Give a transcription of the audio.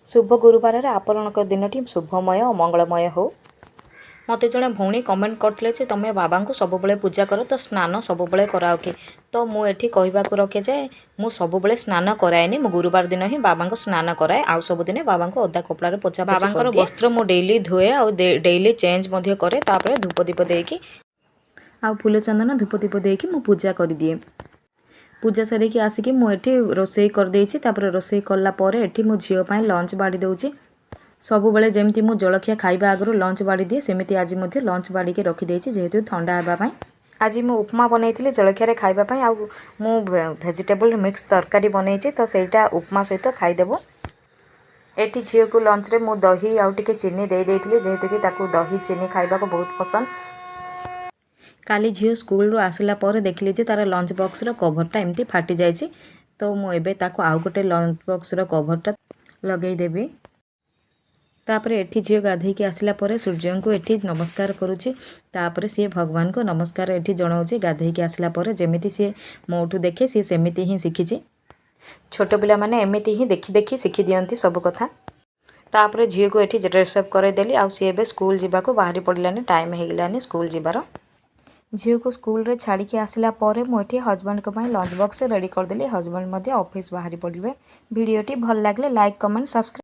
शुभ गुरुवार आपणक दिन शुभमय और मंगलमय हो। मत जड़े भौणी कमेंट करते तुम्हें बाबा को सब पूजा कर तो स्नान सब कराओ कि तो मुझे कहवाक रखे जाए मु सब स्नान कराएनि मु गुरुवार दिन ही बाबा को स्नान कराए आउ सब दिन बाबा को अदा कपड़ा पोछा बाबा वस्त्र मु डेली धुए और डेली चेंज करे तापर धूप दीप देकी आ फूल चंदन धूप दीप देकी मु पूजा कर दिए। पूजा सरिकी आसिकी मुझे रोसई कर देछि तापर रोसई कला परे एठी मो झियो पाई लंच बाड़ी दउछि। सब बेले जमती मु जलखिया खाइबा आगु लंच बाड़ी दिए सेमिति आज मध्य लंच बाड़ी के रखी देछि जेहेतु ठंडा हेबा पई। आज मु उपमा बनैथिली जलखिया खाइबा पई आ मु वेजिटेबल मिक्स तरकारी बनैछि तो सेटा उपमा सहित खाइदेबो। एठी झियो को लंच रे मु दही आउ टिके चीनी दे देइथिली जेहेतु कि ताकू दही चीनी खाइबा को बहुत पसंद। काली झियो स्कूल रो आसिला पर देखली जे तार लंच बॉक्स रो कभरटा एमती फाटी जाइछि तो मु एबे ताकू आउ गोटे लंच बॉक्स रो कभरटा लगेई देबी। तापर एठी झियो गाधई के आसिला पर सूर्य को एठी नमस्कार करूछि तापर सी भगवान को नमस्कार एठी जणाउछि गाधई के आसिला पर जेमिति सी मोठू देखे सी सेमिति ही शिखिछि। छोट पिला माने एमिति ही देखि देखि शिखि दियंती सब कथा। तापर झियो को एठी ड्रेसअप करे देली आ सी एबे स्कूल जिबा को बाहरी पड़लानी टाइम हे गेलानी स्कूल जिबार। झियो को स्कूल रे छाड़ी के आसिला परे मोठी हस्बैंड को लंच बॉक्स रेडी कर देली। हस्बैंड मध्य ऑफिस बाहरी पड़िबे। वीडियोटी भल लागले लाइक कमेंट सब्सक्राइब।